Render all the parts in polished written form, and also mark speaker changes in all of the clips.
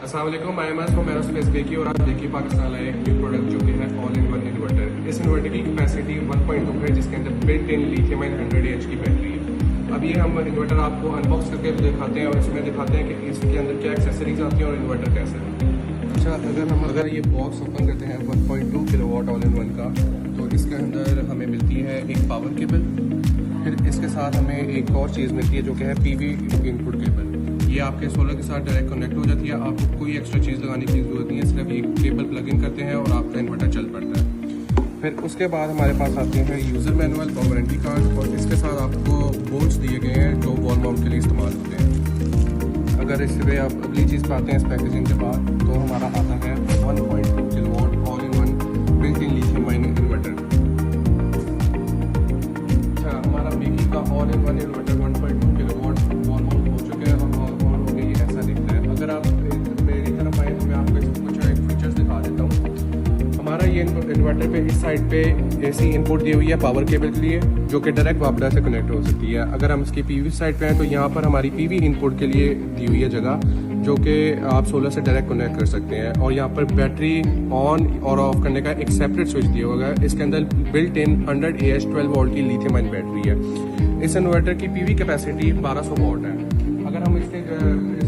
Speaker 1: अस्सलाम वालेकुम, I am S from aerospace बेकी और आज देखिए पाकिस्तान लाए एक न्यू प्रोडक्ट जो कि है ऑल इन वन इन्वर्टर। इस इन्वर्टर की कैपेसिटी 1.2 है जिसके अंदर built in lithium ion 100Ah की बैटरी है। अब ये हम इन्वर्टर आपको अनबॉक्स करके दिखाते हैं और इसमें दिखाते हैं कि इसके अंदर क्या एक्सेसरीज आती हैं और इन्वर्टर कैसा है। अच्छा, अगर ये बॉक्स ओपन करते हैं 1.2 किलोवाट ऑल इन वन का, तो इसके अंदर हमें मिलती है एक पावर केबल, फिर इसके साथ हमें एक और चीज़ मिलती है जो कि है PV इनपुट केबल। ये आपके सोलर के साथ डायरेक्ट कनेक्ट हो जाती है, आपको कोई एक्स्ट्रा चीज़ लगाने की ज़रूरत नहीं है, सिर्फ एक केबल प्लग इन करते हैं और आपका इन्वर्टर चल पड़ता है। फिर उसके बाद हमारे पास आते हैं यूज़र मैनुअल और वारंटी कार्ड, और इसके साथ आपको बोल्ट्स दिए गए हैं जो वॉल माउंट के लिए इस्तेमाल होते हैं। अगर इस पर आप अगली चीज़ पाते हैं इस पैकेजिंग के बाद, तो हमारा आता है 1.2 kilowatt all in one built in lithium ion inverter. अच्छा, हमारा बेकी का all in one inverter 1.2 kilowatt wall mount हो चुके हैं और हो गई ऐसा दिखता है। अगर आप मेरी तरफ आए तो मैं आपको कुछ फीचर्स दिखा देता हूँ। हमारा ये इन्वर्टर पे इस साइड पे AC इनपुट दी हुई है पावर केबल के लिए, जो कि डायरेक्ट वापडा से कनेक्ट हो सकती है। अगर हम इसकी PV साइड पे हैं तो यहाँ पर हमारी PV इनपुट के लिए दी हुई है जगह, जो कि आप सोलर से डायरेक्ट कनेक्ट कर सकते हैं। और यहाँ पर बैटरी ऑन और ऑफ करने का एक सेपरेट स्विच दिया हुआ है। इसके अंदर बिल्ट इन 100Ah 12 वोल्ट की लिथियम आयन बैटरी है। इस इन्वर्टर की PV कैपेसिटी 1200 वॉट है। अगर हम इसके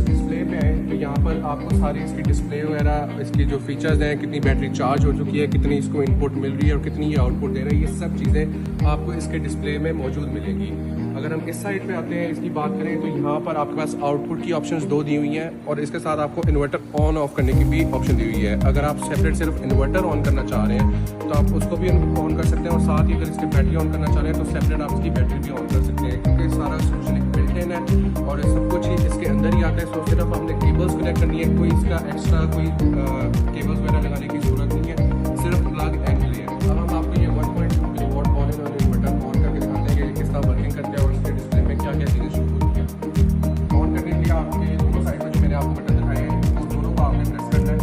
Speaker 1: डिस्प्ले पे आए तो यहाँ पर आपको सारी इसकी डिस्प्ले वगैरह, इसकी जो फीचर्स हैं, कितनी बैटरी चार्ज हो चुकी है, कितनी इसको इनपुट मिल रही है और कितनी ये आउटपुट दे रहा है, ये सब चीज़ें आपको इसके डिस्प्ले में मौजूद मिलेंगी। अगर हम इस साइड पे आते हैं, इसकी बात करें तो यहाँ पर आपके पास आउटपुट की ऑप्शंस 2 दी हुई हैं और इसके साथ आपको इन्वर्टर ऑन ऑफ करने की भी ऑप्शन दी हुई है। अगर आप सेपरेट सिर्फ इन्वर्टर ऑन करना चाह रहे हैं तो आप उसको भी ऑन कर सकते हैं, और साथ ही अगर इसकी बैटरी ऑन करना चाह रहे हैं तो सेपरेट आप इसकी बैटरी भी ऑन कर सकते हैं, क्योंकि सारा सोल्यूशन एक बिल्ट इन है और सब कुछ ही इसके अंदर ही आता है। तो सिर्फ हमने केबल्स कनेक्ट करनी है, कोई इसका एक्स्ट्रा कोई केबल्स वगैरह लगाने की जरूरत नहीं है, सिर्फ प्लग एंड प्ले है। अब हम आपको ये 1.2 kilowatt all in one inverter on करके दिखाते हैं कि किस तरह वर्किंग करते हैं और इसके डिस्प्ले में क्या क्या चीज़ें शो होती हैं। ऑन करने के लिए आपके दोनों साइड में जो मैंने आपको बटन दिखाए हैं, उस दोनों को आपने प्रेस करना है।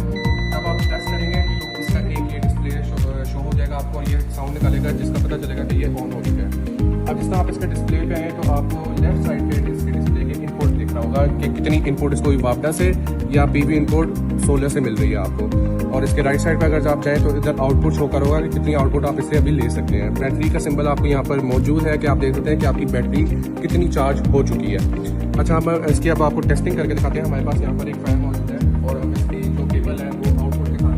Speaker 1: जब आप प्रेस करेंगे तो इसका एक ये डिस्प्ले शो हो जाएगा आपको, और ये साउंड निकालेगा जिसका पता चलेगा कि ये ऑन हो चुका है। अब जिस तरह आप इसके डिस्प्ले पे आए तो आपको लेफ्ट साइड पे इसके डिस्प्ले के इनपुट दिख रहा होगा कि कितनी इनपुट इसको वापडा से या PV इनपुट सोलर से मिल रही है आपको। और इसके राइट साइड पे अगर आप जाएँ तो इधर आउटपुट शो कर होगा कि कितनी आउटपुट आप इससे अभी ले सकते हैं। बैटरी का सिंबल आपको यहाँ पर मौजूद है कि आप देख सकते हैं कि आपकी बैटरी कितनी चार्ज हो चुकी है। अच्छा, हम इसकी अब आपको टेस्टिंग करके दिखाते हैं। हमारे पास यहाँ पर एक फैन मौजूद है और हम इसकी जो केबल है वो आउटपुट के साथ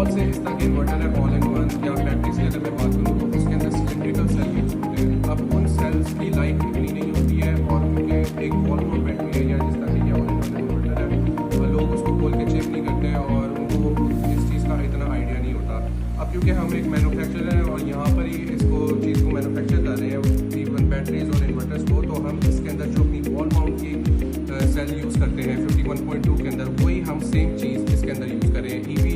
Speaker 1: से इस तक इन्वर्टर है ऑल इन वन या बैटरी से अगर मैं बात करूँ तो उसके अंदर सिलेंड्रिकल सेल यूज होते हैं। अब उन सेल्स की लाइफ इतनी नहीं होती है और उनके एक वॉल माउंट बैटरी है या जिस तरह की ऑल इन वन इन्वर्टर है, तो लोग उसको खोल के चेक नहीं करते और उनको इस चीज़ का इतना आइडिया नहीं होता। अब क्योंकि हम एक मैन्युफैक्चरर हैं और यहाँ पर ही इसको चीज़ को मैन्युफैक्चर कर रहे हैं इवन बैटरीज और इन्वर्टर्स को, तो हम इसके अंदर जो अपनी वॉल माउंट की सेल यूज़ करते हैं 51.2 के अंदर, वही हम सेम चीज़ इसके अंदर यूज़ करें। EV